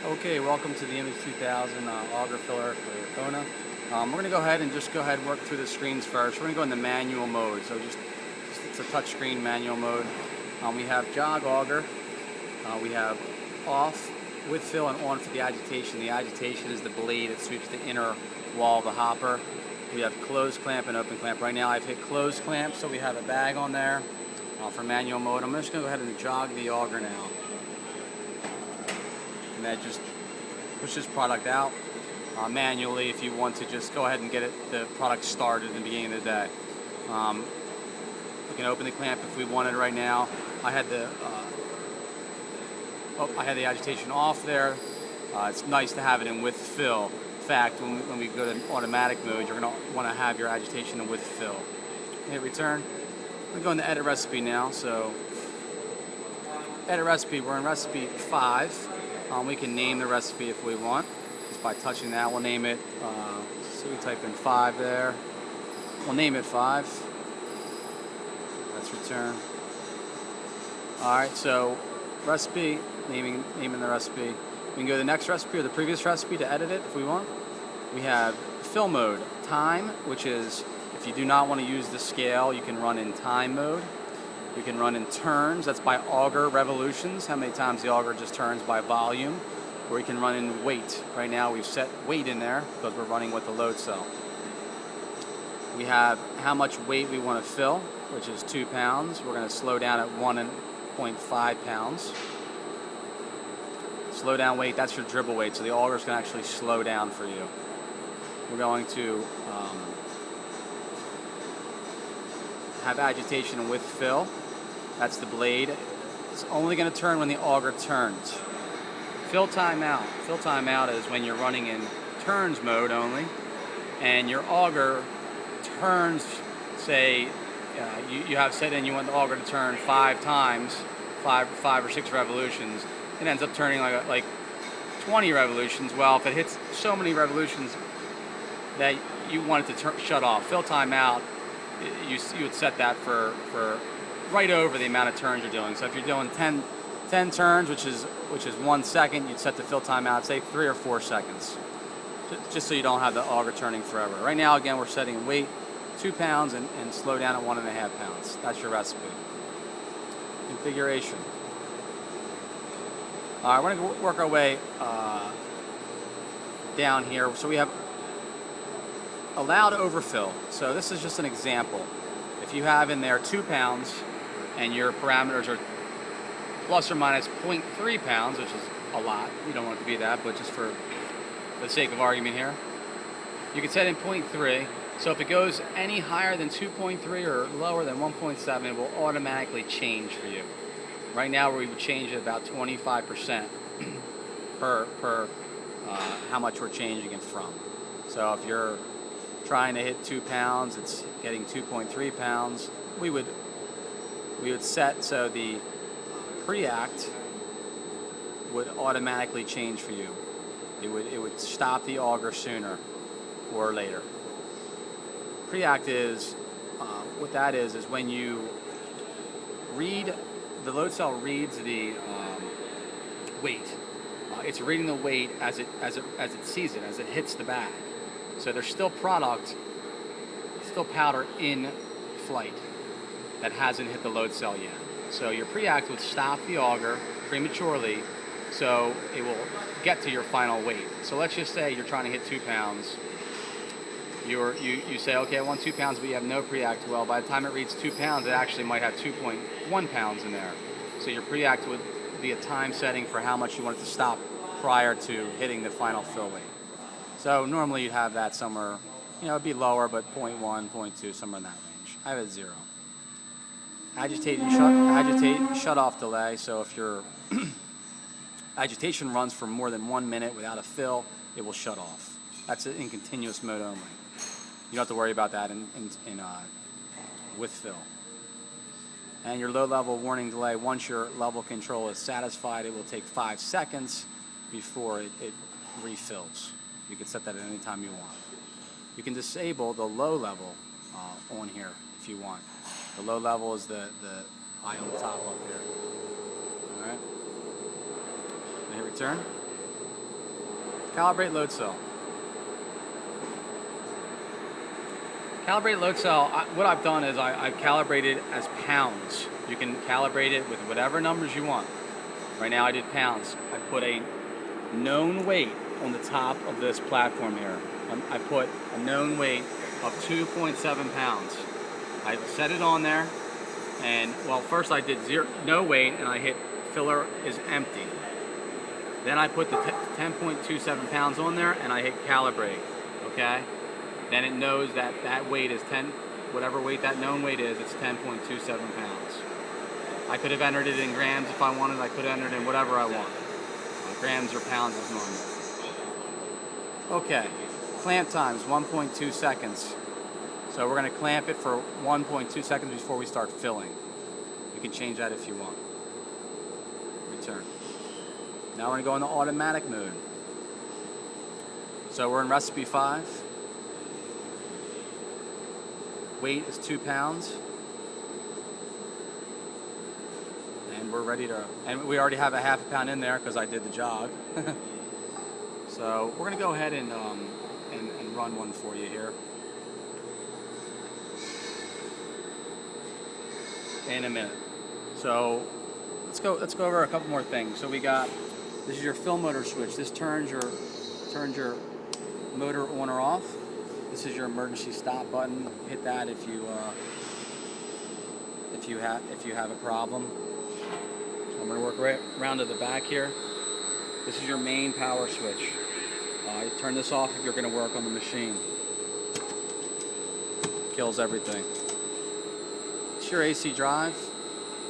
Okay, welcome to the Image 2000 auger filler for Fona. We're going to go ahead and work through the screens first. We're going to go into manual mode, so just it's a touchscreen manual mode. We have jog auger, we have off with fill and on for the agitation. The agitation is the blade that sweeps the inner wall of the hopper. We have close clamp and open clamp. Right now I've hit close clamp, so we have a bag on there for manual mode. I'm just going to go ahead and jog the auger now. And that just pushes product out manually. If you want to just go ahead and get the product started in the beginning of the day. We can open the clamp if we wanted right now. I had the agitation off there. It's nice to have it in with fill. In fact, when we go to automatic mode, you're going to want to have your agitation in with fill. Hit return. We're going to edit recipe now. So edit recipe. We're in recipe 5. We can name the recipe if we want, just by touching that. We'll name it, so we type in 5 there. We'll name it 5. Let's return. Alright, so recipe, naming the recipe. We can go to the next recipe or the previous recipe to edit it if we want. We have fill mode, time, which is, if you do not want to use the scale, you can run in time mode. You can run in turns, that's by auger revolutions, how many times the auger just turns by volume. Or you can run in weight. Right now we've set weight in there because we're running with the load cell. We have how much weight we want to fill, which is 2 pounds. We're going to slow down at 1.5 pounds. Slow down weight, that's your dribble weight, so the augers can actually slow down for you. We're going to have agitation with fill. That's the blade. It's only going to turn when the auger turns. Fill timeout. Fill timeout is when you're running in turns mode only, and your auger turns, say, you have set in you want the auger to turn 5 times, 5 or 6 revolutions. It ends up turning like 20 revolutions. Well, if it hits so many revolutions that you want it to shut off, fill timeout, you would set that for right over the amount of turns you're doing. So if you're doing 10 turns, which is 1 second, you'd set the fill timeout, say 3 or 4 seconds, just so you don't have the auger turning forever. Right now, again, we're setting weight 2 pounds and slow down at 1.5 pounds. That's your recipe. Configuration. All right, we're going to work our way down here. So we have allowed overfill. So this is just an example. If you have in there 2 pounds and your parameters are plus or minus 0.3 pounds, which is a lot, you don't want it to be that, but just for the sake of argument here, you can set in 0.3. So if it goes any higher than 2.3 or lower than 1.7, it will automatically change for you. Right now we would change it about 25% per how much we're changing it from. So if you're trying to hit 2 pounds, it's getting 2.3 pounds. We would set so the pre-act would automatically change for you. It would stop the auger sooner or later. Pre-act is what that is when you read, the load cell reads the weight. It's reading the weight as it sees it, as it hits the bag. So there's still product, still powder in flight that hasn't hit the load cell yet. So your pre-act would stop the auger prematurely, so it will get to your final weight. So let's just say you're trying to hit 2 pounds. You say, okay, I want 2 pounds, but you have no pre-act. Well, by the time it reads 2 pounds, it actually might have 2.1 pounds in there. So your pre-act would be a time setting for how much you want it to stop prior to hitting the final fill weight. So normally you'd have that somewhere, it'd be lower, but 0.1, 0.2, somewhere in that range. I have it at 0. Agitate shut off delay. So if your agitation runs for more than 1 minute without a fill, it will shut off. That's in continuous mode only. You don't have to worry about that in with fill. And your low level warning delay, once your level control is satisfied, it will take 5 seconds before it refills. You can set that at any time you want. You can disable the low level on here if you want. The low level is the eye on the top up here. All right. And hit return. Calibrate load cell. Calibrate load cell, what I've done is I've calibrated as pounds. You can calibrate it with whatever numbers you want. Right now I did pounds. I put a known weight on the top of this platform here. I put a known weight of 2.7 pounds. I set it on there, and well, first I did no weight, and I hit filler is empty. Then I put the 10.27 pounds on there, and I hit calibrate, okay? Then it knows that that weight is 10, whatever weight that known weight is, it's 10.27 pounds. I could have entered it in grams if I wanted. I could have entered in whatever I want. Grams or pounds is normal. Okay, clamp times 1.2 seconds. So we're going to clamp it for 1.2 seconds before we start filling. You can change that if you want. Return. Now we're going to go into automatic mode. So we're in recipe 5. Weight is 2 pounds. And we're ready to, and we already have a half a pound in there because I did the jog. So we're going to go ahead and run one for you here. In a minute. So let's go over a couple more things. So we got, this is your fill motor switch. This turns your motor on or off. This is your emergency stop button. Hit that if you have a problem. I'm going to work right around to the back here. This is your main power switch. You turn this off if you're going to work on the machine. Kills everything. It's your AC drive.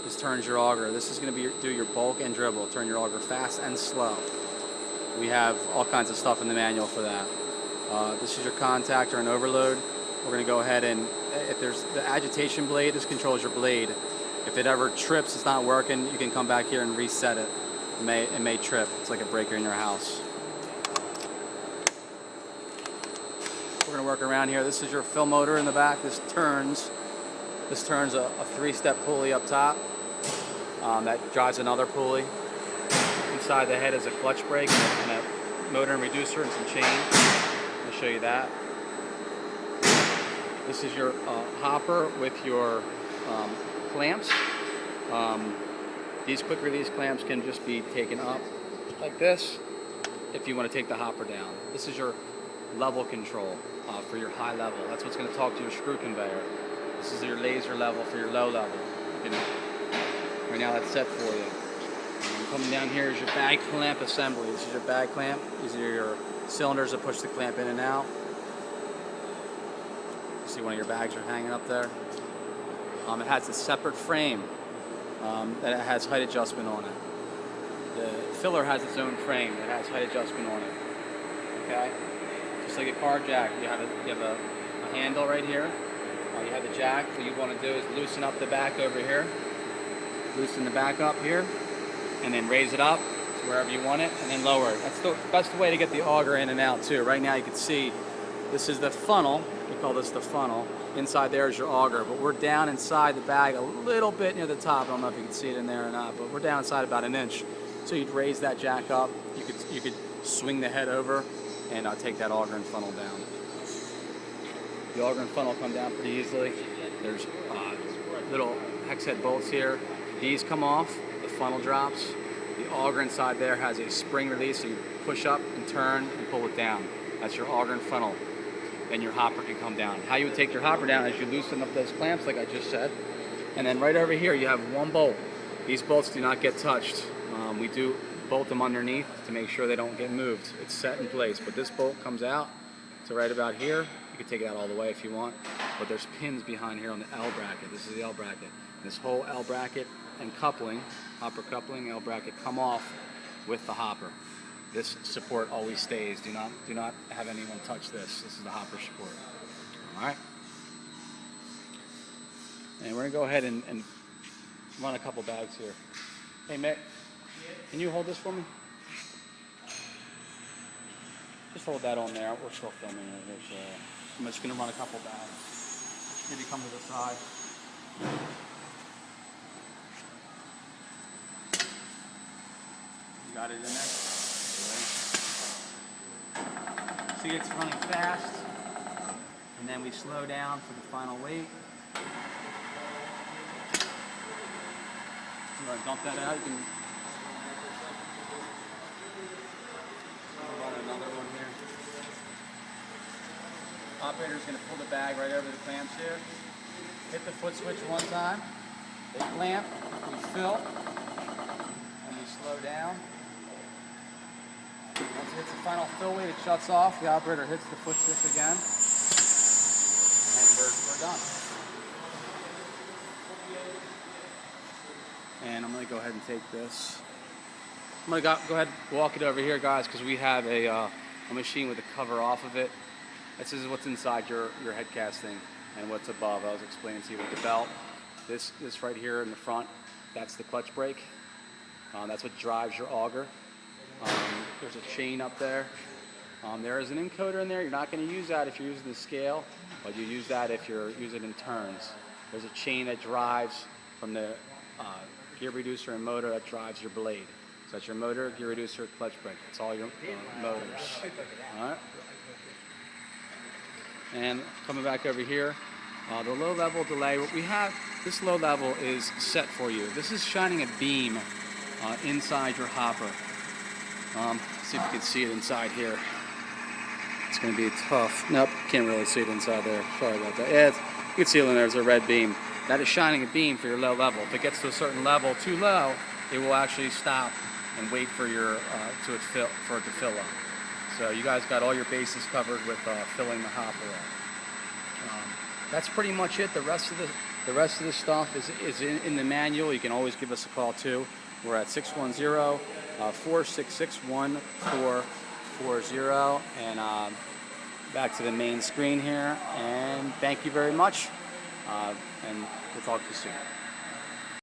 This turns your auger. This is going to do your bulk and dribble. Turn your auger fast and slow. We have all kinds of stuff in the manual for that. This is your contactor and overload. We're going to go ahead and, if there's the agitation blade, this controls your blade. If it ever trips, it's not working, you can come back here and reset it. It may trip. It's like a breaker in your house. We're going to work around here. This is your fill motor in the back. This turns a 3-step pulley up top. That drives another pulley. Inside the head is a clutch brake and a motor and reducer and some chain. I'll show you that. This is your hopper with your clamps. These quick release clamps can just be taken up like this if you want to take the hopper down. This is your level control for your high level. That's what's going to talk to your screw conveyor. This is your laser level for your low level. Right now that's set for you. And coming down here is your bag clamp assembly. This is your bag clamp. These are your cylinders that push the clamp in and out. You see one of your bags are hanging up there. It has a separate frame that has height adjustment on it. The filler has its own frame that has height adjustment on it. Okay? Just like a car jack, you have a handle right here. You have the jack. What you want to do is loosen up the back over here. Loosen the back up here, and then raise it up to wherever you want it, and then lower it. That's the best way to get the auger in and out too. Right now you can see this is the funnel. We call this the funnel. Inside there is your auger, but we're down inside the bag a little bit near the top. I don't know if you can see it in there or not, but we're down inside about an inch. So you'd raise that jack up. You could swing the head over and take that auger and funnel down. The auger and funnel come down pretty easily. There's little hex head bolts here. These come off, the funnel drops. The auger inside there has a spring release, so you push up and turn and pull it down. That's your auger and funnel. Then your hopper can come down. How you would take your hopper down is you loosen up those clamps like I just said. And then right over here you have one bolt. These bolts do not get touched. We do bolt them underneath to make sure they don't get moved. It's set in place, but this bolt comes out. So right about here, you can take it out all the way if you want, but there's pins behind here on the L bracket. This is the L bracket. This whole L bracket and coupling, hopper coupling, L bracket come off with the hopper. This support always stays. Do not have anyone touch this. This is the hopper support. All right. And we're gonna go ahead and run a couple bags here. Hey Mick, can you hold this for me? Just hold that on there. We're still filming it. I'm just gonna run a couple bags. Maybe come to the side. You got it in there? See, it's running fast, and then we slow down for the final weight. You want to dump that out? You can run another one here. Operator's going to pull the bag right over the clamps here. Hit the foot switch one time. They clamp, we fill, and we slow down. Once it hits the final fill weight, it shuts off. The operator hits the foot switch again, and we're done. And I'm going to go ahead and take this. I'm going to go ahead and walk it over here, guys, because we have a machine with a cover off of it. This is what's inside your head casting and what's above. I was explaining to you with the belt. This right here in the front, that's the clutch brake. That's what drives your auger. There's a chain up there. There is an encoder in there. You're not going to use that if you're using the scale, but you use that if you're using in turns. There's a chain that drives from the gear reducer and motor that drives your blade. So that's your motor, gear reducer, clutch brake. It's all your motors. All right. And coming back over here, the low level delay. What we have, this low level is set for you. This is shining a beam inside your hopper. See if you can see it inside here. It's going to be tough. Nope, can't really see it inside there. Sorry about that. Yeah, you can see it in there. There's a red beam. That is shining a beam for your low level. If it gets to a certain level too low, it will actually stop and wait for your for it to fill up. So you guys got all your bases covered with filling the hopper up. That's pretty much it. The rest of the stuff is in the manual. You can always give us a call too. We're at 610-466-1440. And back to the main screen here. And thank you very much. And we'll talk to you soon.